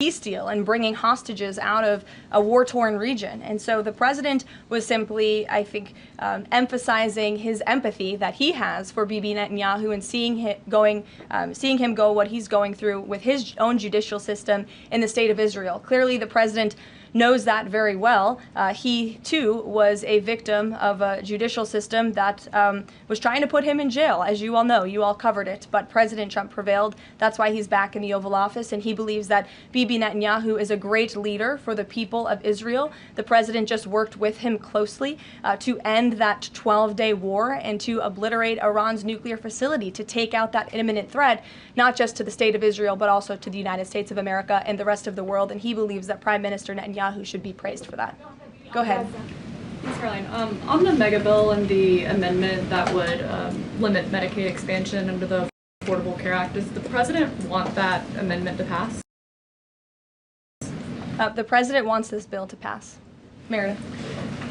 peace deal and bringing hostages out of a war-torn region. And so the president was simply, I think, emphasizing his empathy that he has for Bibi Netanyahu and seeing him go what he's going through with his own judicial system in the state of Israel. Clearly, the president knows that very well. He, too, was a victim of a judicial system that was trying to put him in jail, as you all know. You all covered it. But President Trump prevailed. That's why he's back in the Oval Office, and he believes that Bibi Netanyahu is a great leader for the people of Israel. The president just worked with him closely to end that 12-day war and to obliterate Iran's nuclear facility, to take out that imminent threat, not just to the state of Israel, but also to the United States of America and the rest of the world. And he believes that Prime Minister Netanyahu should be praised for that. Go ahead. Thanks, Caroline. On the mega bill and the amendment that would limit Medicaid expansion under the Affordable Care Act, does the president want that amendment to pass? The president wants this bill to pass. Meredith.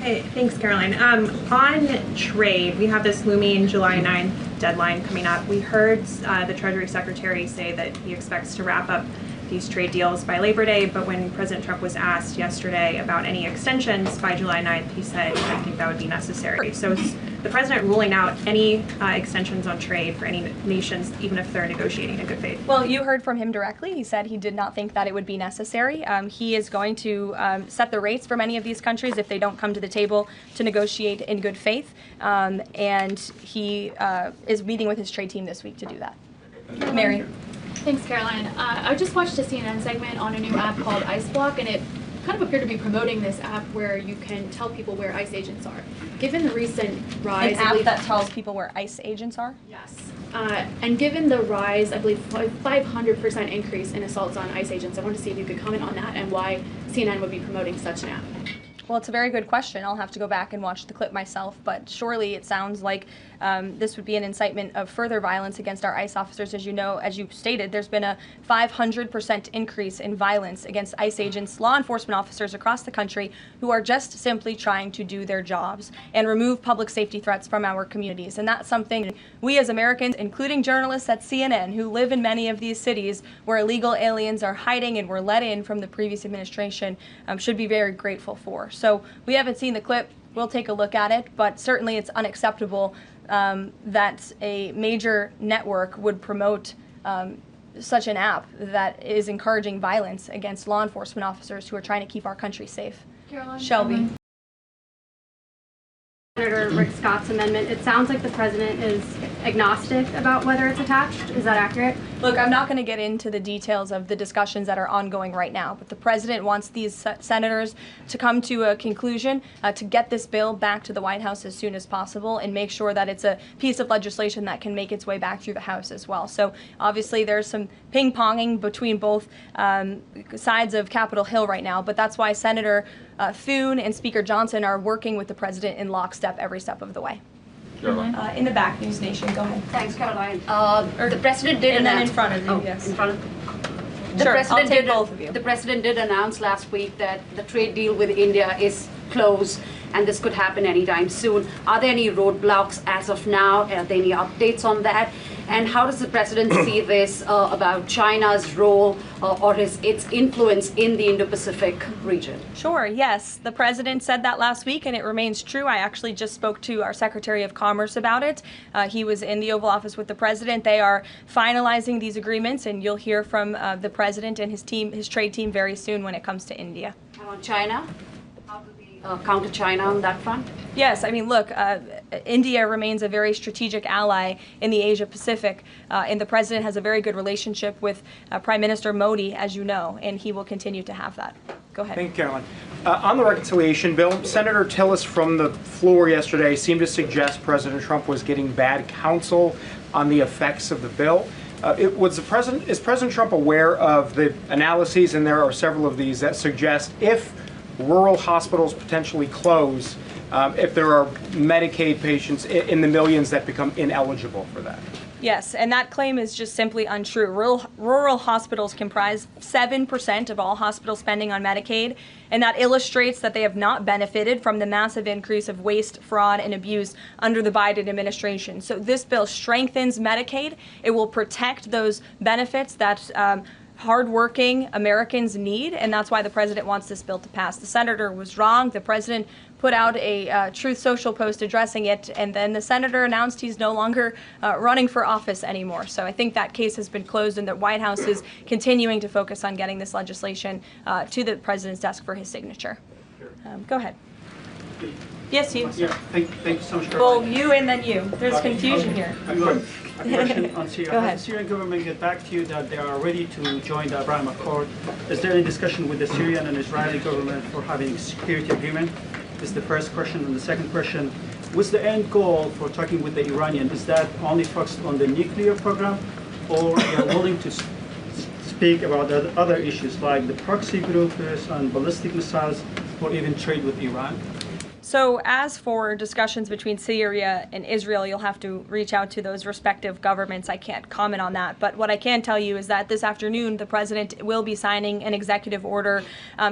Hey, thanks, Caroline. On trade, we have this looming July 9th deadline coming up. We heard the Treasury Secretary say that he expects to wrap up these trade deals by Labor Day, but when President Trump was asked yesterday about any extensions by July 9th, he said, I think that would be necessary. So is the president ruling out any extensions on trade for any nations, even if they're negotiating in good faith? Well, you heard from him directly. He said he did not think that it would be necessary. He is going to set the rates for many of these countries if they don't come to the table to negotiate in good faith. And he is meeting with his trade team this week to do that. Mary. Thanks, Caroline. I just watched a CNN segment on a new app called ICE Block, and it kind of appeared to be promoting this app where you can tell people where ICE agents are. Given the recent rise... An app that tells people where ICE agents are? Yes. And given the rise, I believe, 500% increase in assaults on ICE agents, I wanted to see if you could comment on that and why CNN would be promoting such an app. Well, it's a very good question. I'll have to go back and watch the clip myself, but surely it sounds like this would be an incitement of further violence against our ICE officers. As you know, as you stated, there's been a 500% increase in violence against ICE agents, law enforcement officers across the country who are just simply trying to do their jobs and remove public safety threats from our communities. And that's something we as Americans, including journalists at CNN who live in many of these cities where illegal aliens are hiding and were let in from the previous administration, should be very grateful for. So we haven't seen the clip. We'll take a look at it, but certainly it's unacceptable that a major network would promote such an app that is encouraging violence against law enforcement officers who are trying to keep our country safe. Caroline, Shelby. Senator Rick Scott's amendment, it sounds like the president is agnostic about whether it's attached. Is that accurate? Look, I'm not going to get into the details of the discussions that are ongoing right now, but the president wants these senators to come to a conclusion, to get this bill back to the White House as soon as possible and make sure that it's a piece of legislation that can make its way back through the House as well. So obviously there's some ping-ponging between both sides of Capitol Hill right now, but that's why Senator Thune and Speaker Johnson are working with the president in lockstep every step of the way. In the back, News Nation, go ahead. Thanks, Caroline. The president did and then in announce, front of you, yes. In front of, Sure, I'll take both of you. The president did announce last week that the trade deal with India is closed and this could happen anytime soon. Are there any roadblocks as of now? Are there any updates on that? And how does the president see this about China's role or its influence in the Indo-Pacific region? Sure, yes. The president said that last week, and it remains true. I actually just spoke to our Secretary of Commerce about it. He was in the Oval Office with the president. They are finalizing these agreements, and you'll hear from the president and his team, his trade team, very soon when it comes to India. And on China? How do we counter China on that front? Yes, I mean, look, India remains a very strategic ally in the Asia Pacific, and the president has a very good relationship with Prime Minister Modi, as you know, and he will continue to have that. Go ahead. Thank you, Caroline. On the reconciliation bill, Senator Tillis from the floor yesterday seemed to suggest President Trump was getting bad counsel on the effects of the bill. Is President Trump aware of the analyses, and there are several of these, that suggest if rural hospitals potentially close, if there are Medicaid patients in the millions that become ineligible for that? Yes, and that claim is just simply untrue. Rural hospitals comprise 7% of all hospital spending on Medicaid, and that illustrates that they have not benefited from the massive increase of waste, fraud, and abuse under the Biden administration. So this bill strengthens Medicaid. It will protect those benefits that hardworking Americans need, and that's why the president wants this bill to pass. The senator was wrong. The president put out a Truth Social post addressing it, and then the senator announced he's no longer running for office anymore. So I think that case has been closed, and the White House is continuing to focus on getting this legislation to the president's desk for his signature. Go ahead. Yes, you. Yeah, thank you so much. Well, you and then you. There's confusion here. A question on Syria. Go ahead. Has the Syrian government get back to you that they are ready to join the Abraham Accord? Is there any discussion with the Syrian and Israeli government for having a security agreement? This is the first question. And the second question, what's the end goal for talking with the Iranian? Is that only focused on the nuclear program, or are you willing to speak about the other issues like the proxy groups and ballistic missiles, or even trade with Iran? So as for discussions between Syria and Israel, you'll have to reach out to those respective governments. I can't comment on that. But what I can tell you is that this afternoon, the president will be signing an executive order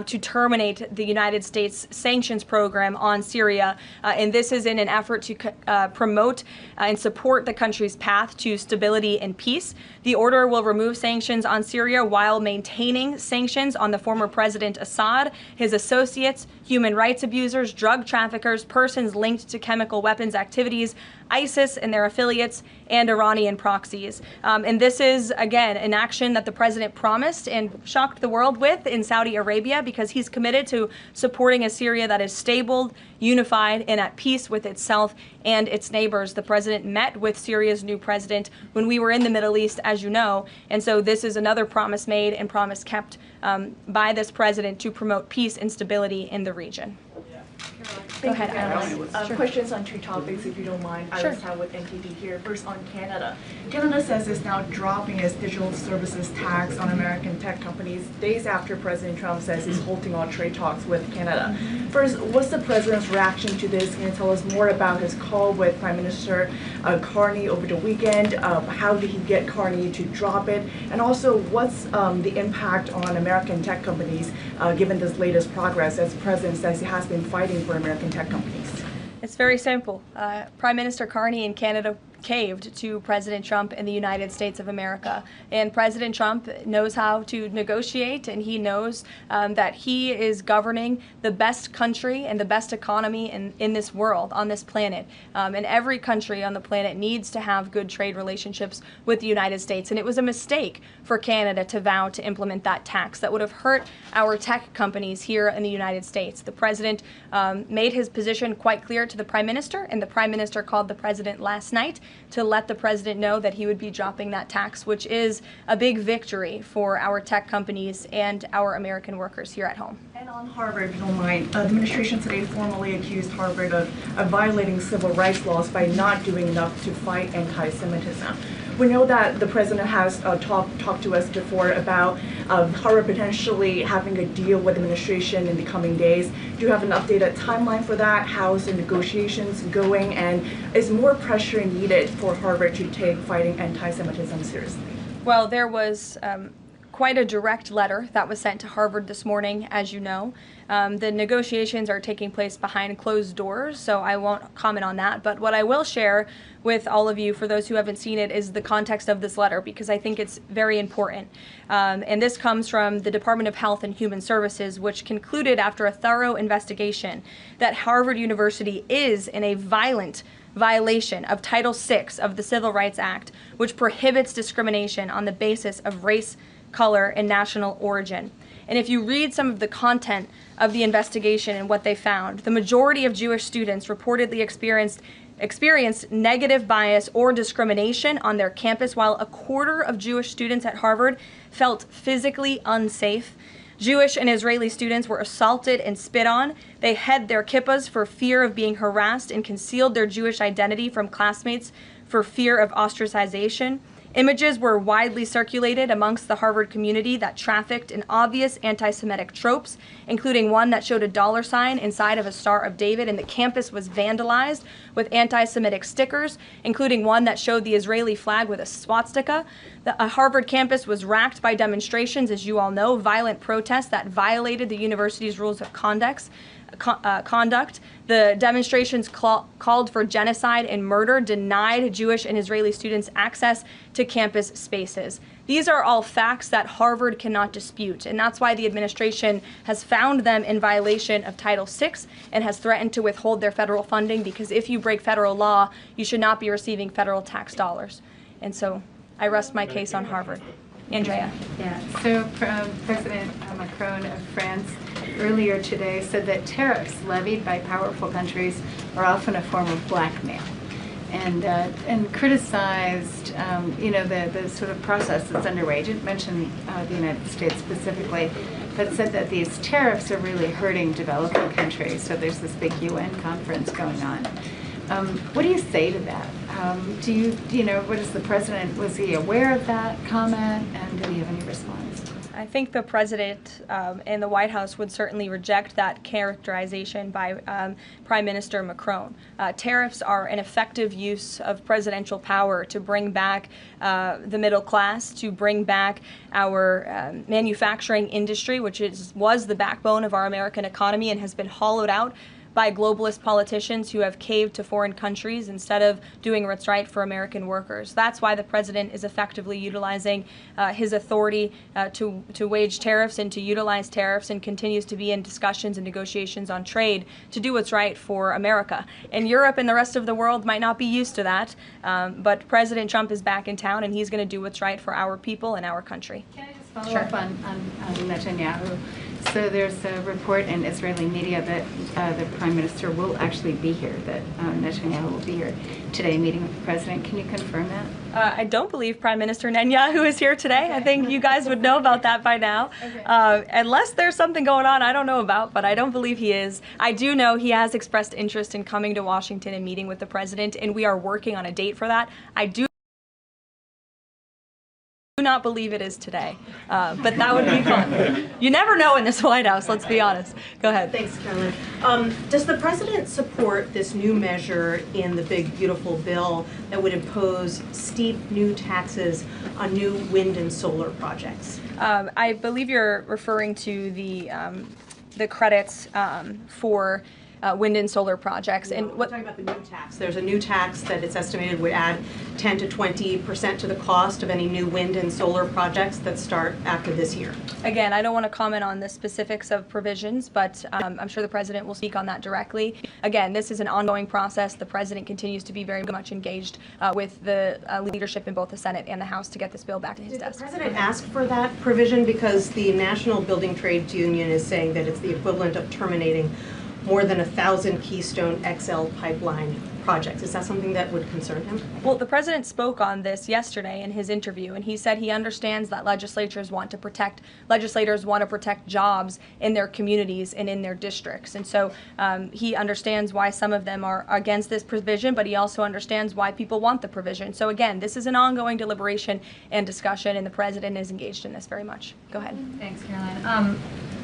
to terminate the United States sanctions program on Syria. And this is in an effort to promote and support the country's path to stability and peace. The order will remove sanctions on Syria while maintaining sanctions on the former President Assad, his associates, human rights abusers, drug traffickers, persons linked to chemical weapons activities, ISIS and their affiliates, and Iranian proxies. And this is, again, an action that the president promised and shocked the world with in Saudi Arabia, because he's committed to supporting a Syria that is stable, unified, and at peace with itself and its neighbors. The president met with Syria's new president when we were in the Middle East, as you know, and so this is another promise made and promise kept by this president to promote peace and stability in the region. Go ahead, Alice. Sure. Questions on two topics, if you don't mind. Sure. Alice Howe with NTD here. First on Canada. Canada says it's now dropping its digital services tax on American tech companies days after President Trump says he's halting all trade talks with Canada. First, what's the president's reaction to this? Can you tell us more about his call with Prime Minister Carney over the weekend? How did he get Carney to drop it? And also, what's the impact on American tech companies given this latest progress, as the president says he has been fighting for American tech companies? It's very simple. Prime Minister Carney in Canada caved to President Trump in the United States of America. And President Trump knows how to negotiate, and he knows that he is governing the best country and the best economy in this world, on this planet. And every country on the planet needs to have good trade relationships with the United States. And it was a mistake for Canada to vow to implement that tax that would have hurt our tech companies here in the United States. The president made his position quite clear to the Prime Minister, and the Prime Minister called the president last night to let the president know that he would be dropping that tax, which is a big victory for our tech companies and our American workers here at home. And on Harvard, if you don't mind, the administration today formally accused Harvard of violating civil rights laws by not doing enough to fight anti-Semitism. We know that the president has talked to us before about Harvard potentially having a deal with the administration in the coming days. Do you have an updated timeline for that? How's the negotiations going? And is more pressure needed for Harvard to take fighting anti-Semitism seriously? Well, there was quite a direct letter that was sent to Harvard this morning, as you know. The negotiations are taking place behind closed doors, so I won't comment on that. But what I will share with all of you, for those who haven't seen it, is the context of this letter, because I think it's very important. And this comes from the Department of Health and Human Services, which concluded after a thorough investigation that Harvard University is in a violent violation of Title VI of the Civil Rights Act, which prohibits discrimination on the basis of race, color, and national origin. And if you read some of the content of the investigation and what they found, the majority of Jewish students reportedly experienced negative bias or discrimination on their campus, while a quarter of Jewish students at Harvard felt physically unsafe. Jewish and Israeli students were assaulted and spit on. They hid their kippahs for fear of being harassed and concealed their Jewish identity from classmates for fear of ostracization. Images were widely circulated amongst the Harvard community that trafficked in obvious anti-Semitic tropes, including one that showed a $sign inside of a Star of David, and the campus was vandalized with anti-Semitic stickers, including one that showed the Israeli flag with a swastika. The Harvard campus was racked by demonstrations, as you all know, violent protests that violated the university's rules of conduct. conduct. The demonstrations called for genocide and murder, denied Jewish and Israeli students access to campus spaces. These are all facts that Harvard cannot dispute, and that's why the administration has found them in violation of Title VI and has threatened to withhold their federal funding, because if you break federal law, you should not be receiving federal tax dollars. And so I rest my case on Harvard. Andrea. Yeah, so President Macron of France earlier today said that tariffs levied by powerful countries are often a form of blackmail, and criticized the sort of process that's underway. He didn't mention the United States specifically, but said that these tariffs are really hurting developing countries. So there's this big UN conference going on. What do you say to that? What is the president, was he aware of that comment, and did he have any response? I think the president and the White House would certainly reject that characterization by Prime Minister Macron. Tariffs are an effective use of presidential power to bring back the middle class, to bring back our manufacturing industry, which was the backbone of our American economy and has been hollowed out by globalist politicians who have caved to foreign countries instead of doing what's right for American workers. That's why the president is effectively utilizing his authority to wage tariffs and to utilize tariffs, and continues to be in discussions and negotiations on trade to do what's right for America. And Europe and the rest of the world might not be used to that, but President Trump is back in town, and he's going to do what's right for our people and our country. Can I just follow up on Netanyahu? So there's a report in Israeli media that the Prime Minister will actually be here, that Netanyahu will be here today meeting with the President. Can you confirm that? I don't believe Prime Minister Netanyahu is here today. Okay. I think you guys would know about that by now. Okay. Unless there's something going on I don't know about, but I don't believe he is. I do know he has expressed interest in coming to Washington and meeting with the President, and we are working on a date for that. I do not believe it is today, but that would be fun. You never know in this White House, let's be honest. Go ahead. Thanks, Carolyn. Does the president support this new measure in the big, beautiful bill that would impose steep new taxes on new wind and solar projects? I believe you're referring to the credits for wind and solar projects. And we're talking about the new tax. There's a new tax that it's estimated would add 10 to 20% to the cost of any new wind and solar projects that start after this year. Again, I don't want to comment on the specifics of provisions, but I'm sure the president will speak on that directly. Again, this is an ongoing process. The president continues to be very much engaged with the leadership in both the Senate and the House to get this bill back to his desk. Did the president ask for that provision? Because the National Building Trades Union is saying that it's the equivalent of terminating more than 1,000 Keystone XL pipeline projects. Is that something that would concern him? Well, the president spoke on this yesterday in his interview, and he said he understands that legislators want to protect jobs in their communities and in their districts. And so he understands why some of them are against this provision, but he also understands why people want the provision. So again, this is an ongoing deliberation and discussion, and the president is engaged in this very much. Go ahead. Thanks, Caroline.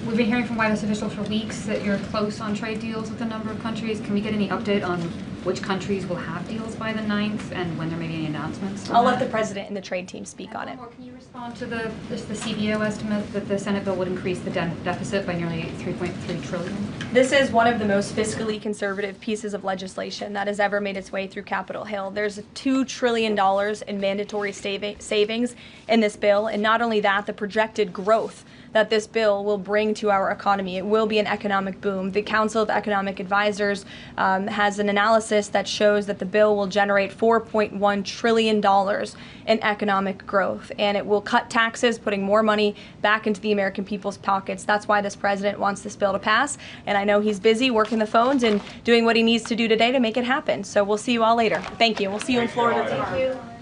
We've been hearing from White House officials for weeks that you're close on trade deals with a number of countries. Can we get any update on which countries will have deals by the 9th and when there may be any announcements? I'll let the president and the trade team speak on it. Can you respond to the CBO estimate that the Senate bill would increase the deficit by nearly $3.3 trillion? This is one of the most fiscally conservative pieces of legislation that has ever made its way through Capitol Hill. There's $2 trillion in mandatory savings in this bill, and not only that, the projected growth that this bill will bring to our economy. It will be an economic boom. The Council of Economic Advisors has an analysis that shows that the bill will generate $4.1 trillion in economic growth, and it will cut taxes, putting more money back into the American people's pockets. That's why this president wants this bill to pass, and I know he's busy working the phones and doing what he needs to do today to make it happen. So we'll see you all later. Thank you. We'll see you in Florida tomorrow. Thank you.